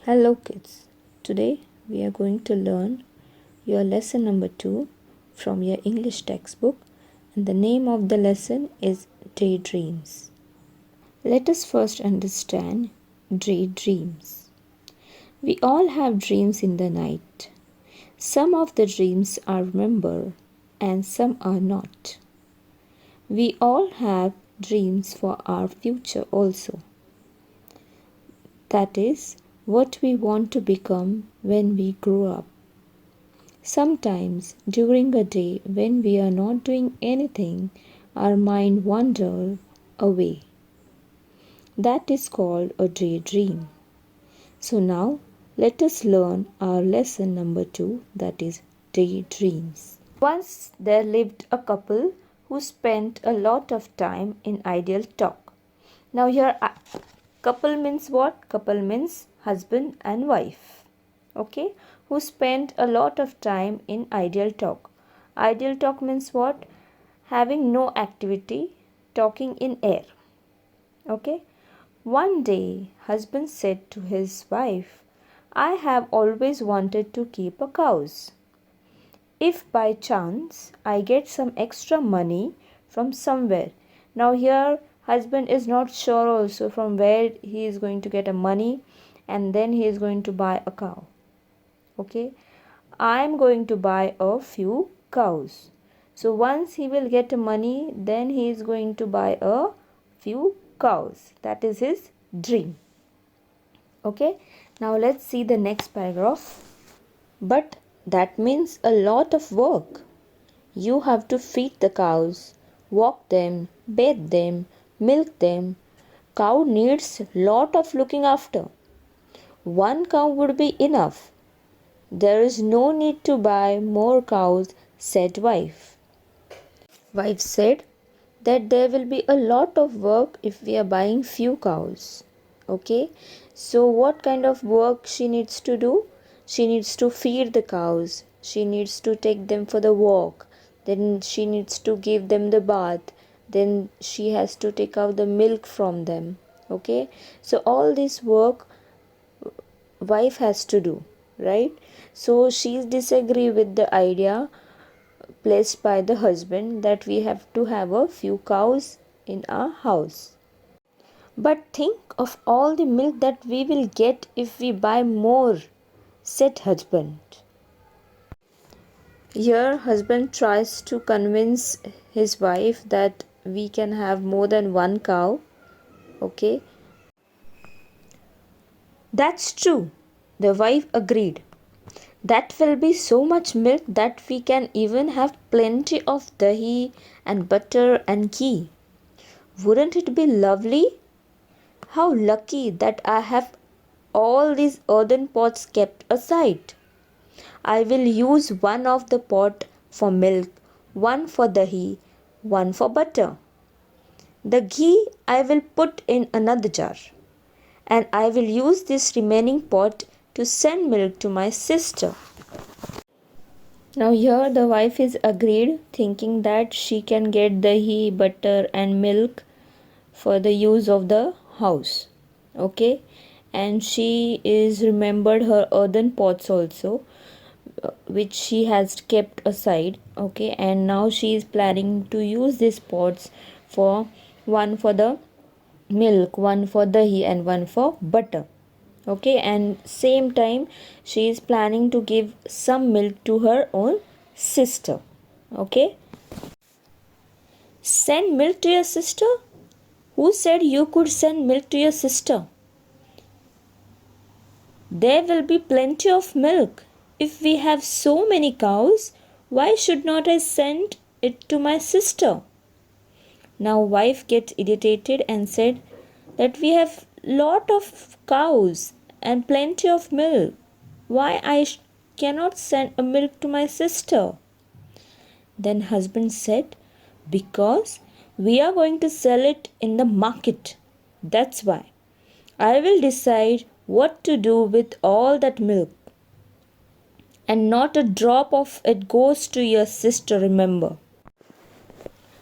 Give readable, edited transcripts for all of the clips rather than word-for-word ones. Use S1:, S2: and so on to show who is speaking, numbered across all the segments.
S1: Hello kids, today we are going to learn your lesson number 2 from your English textbook, and the name of the lesson is Daydreams. Let us first understand daydreams. We all have dreams in the night. Some of the dreams are remembered and some are not. We all have dreams for our future also. That is, what we want to become when we grow up. Sometimes during a day when we are not doing anything, our mind wanders away. That is called a daydream. So now let us learn our lesson number 2, that is daydreams. Once there lived a couple who spent a lot of time in idle talk. Now here couple means what? Couple means husband and wife. Okay? Who spent a lot of time in idle talk. Idle talk means what? Having no activity, talking in air. Okay? One day, husband said to his wife, I have always wanted to keep a cows. If by chance I get some extra money from somewhere. Now here husband is not sure also from where he is going to get a money, and then he is going to buy a cow. Okay, I am going to buy a few cows. So once he will get money, then he is going to buy a few cows. That is his dream. Okay, now let's see the next paragraph. But that means a lot of work. You have to feed the cows, walk them, bathe them, milk them. Cow needs lot of looking after. One cow would be enough. There is no need to buy more cows, said wife. Wife said that there will be a lot of work if we are buying few cows. Okay, so what kind of work she needs to do? She needs to feed the cows. She needs to take them for the walk. Then she needs to give them the bath. Then she has to take out the milk from them. Okay, so all this work wife has to do, right? So she disagree with the idea placed by the husband that we have to have a few cows in our house. But think of all the milk that we will get if we buy more, said husband. Here husband tries to convince his wife that we can have more than one cow. Okay. That's true. The wife agreed. That will be so much milk that we can even have plenty of dahi and butter and ghee. Wouldn't it be lovely? How lucky that I have all these earthen pots kept aside. I will use one of the pot for milk, one for dahi, one for butter. The ghee I will put in another jar, and I will use this remaining pot to send milk to my sister. Now here the wife is agreed, thinking that she can get dahi, butter and milk for the use of the house. Okay, and she is remembered her earthen pots also, which she has kept aside. Okay, and now she is planning to use these pots for one for the milk, one for dahi and one for butter. Okay, and same time she is planning to give some milk to her own sister. Okay, send milk to your sister? Who said you could send milk to your sister? There will be plenty of milk. If we have so many cows, why should not I send it to my sister? Now wife gets irritated and said that we have lot of cows and plenty of milk. Why I cannot send a milk to my sister? Then husband said, because we are going to sell it in the market. That's why. I will decide what to do with all that milk. And not a drop of it goes to your sister, remember.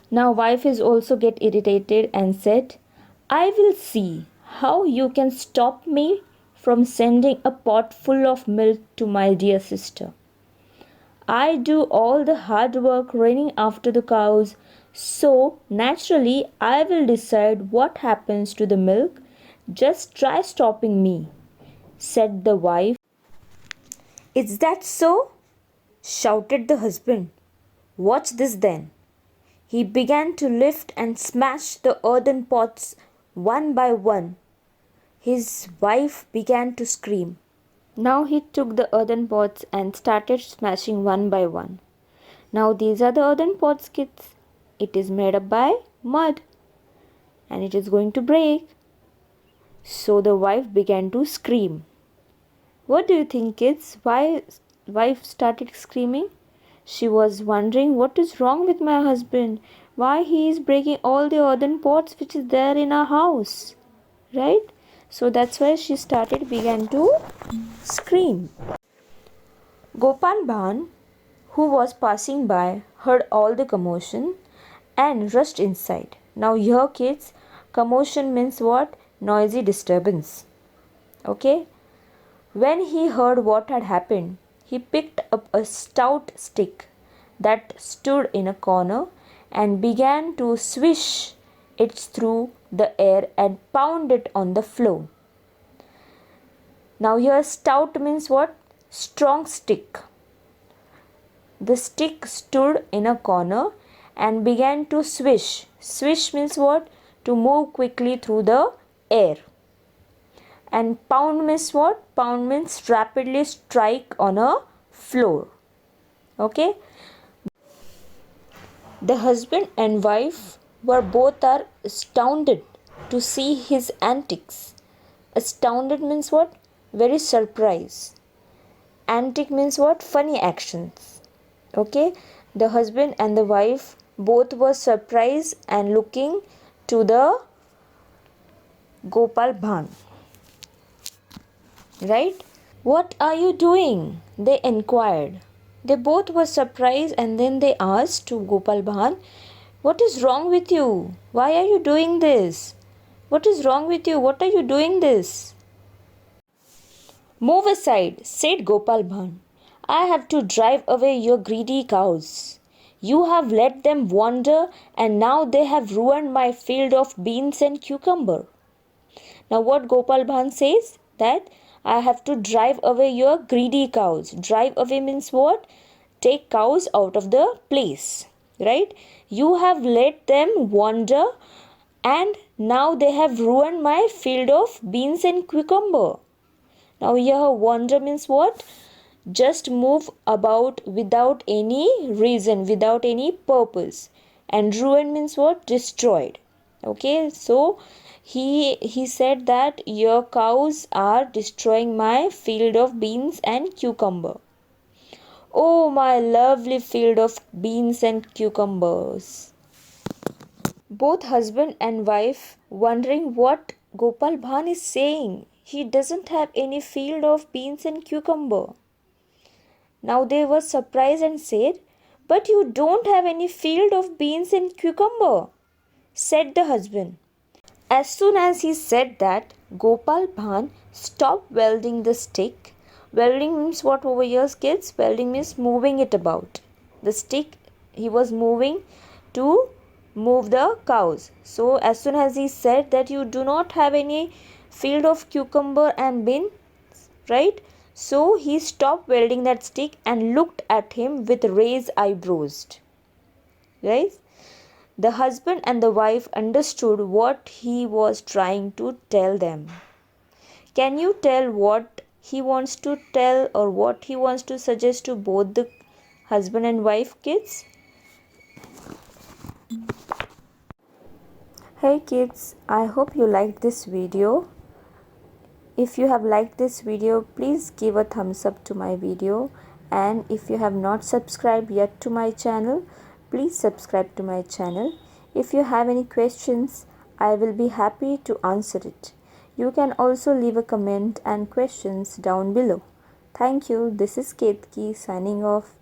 S1: Now wife is also get irritated and said, I will see how you can stop me from sending a pot full of milk to my dear sister. I do all the hard work running after the cows, so naturally I will decide what happens to the milk. Just try stopping me, said the wife. Is that so? Shouted the husband. Watch this then. He began to lift and smash the earthen pots one by one. His wife began to scream. Now he took the earthen pots and started smashing one by one. Now these are the earthen pots, kids. It is made up by mud and it is going to break. So the wife began to scream. What do you think, kids? Why wife started screaming? She was wondering what is wrong with my husband. Why he is breaking all the earthen pots which is there in our house. Right? So that's why she began to scream. Gopal Bhan, who was passing by, heard all the commotion and rushed inside. Now here, kids, commotion means what? Noisy disturbance. Okay? When he heard what had happened, he picked up a stout stick that stood in a corner and began to swish it through the air and pound it on the floor. Now here stout means what? Strong stick. The stick stood in a corner and began to swish. Swish means what? To move quickly through the air. And pound means what? Pound means rapidly strike on a floor. Okay? The husband and wife were both astounded to see his antics. Astounded means what? Very surprised. Antic means what? Funny actions. Okay? The husband and the wife both were surprised and looking to the Gopal Bhan. Right? What are you doing? They inquired. They both were surprised and then they asked to Gopal Bhan, what is wrong with you? Why are you doing this? What is wrong with you? What are you doing this? Move aside, said Gopal Bhan. I have to drive away your greedy cows. You have let them wander and now they have ruined my field of beans and cucumber. Now what Gopal Bhan says? That I have to drive away your greedy cows. Drive away means what? Take cows out of the place. Right? You have let them wander and now they have ruined my field of beans and cucumber. Now here wander means what? Just move about without any reason, without any purpose. And ruin means what? Destroyed. Okay, so he said that your cows are destroying my field of beans and cucumber. Oh, my lovely field of beans and cucumbers. Both husband and wife wondering what Gopal Bhan is saying. He doesn't have any field of beans and cucumber. Now they were surprised and said, but you don't have any field of beans and cucumber, said the husband. As soon as he said that, Gopal Bhan stopped welding the stick. Welding means what over here, kids? Welding means moving it about. The stick he was moving to move the cows. So as soon as he said that you do not have any field of cucumber and beans, right? So he stopped welding that stick and looked at him with raised eyebrows. Guys, the husband and the wife understood what he was trying to tell them. Can you tell what he wants to tell or what he wants to suggest to both the husband and wife, kids? Hey kids, I hope you liked this video. If you have liked this video, please give a thumbs up to my video, and if you have not subscribed yet to my channel, please subscribe to my channel. If you have any questions, I will be happy to answer it. You can also leave a comment and questions down below. Thank you. This is Ketki signing off.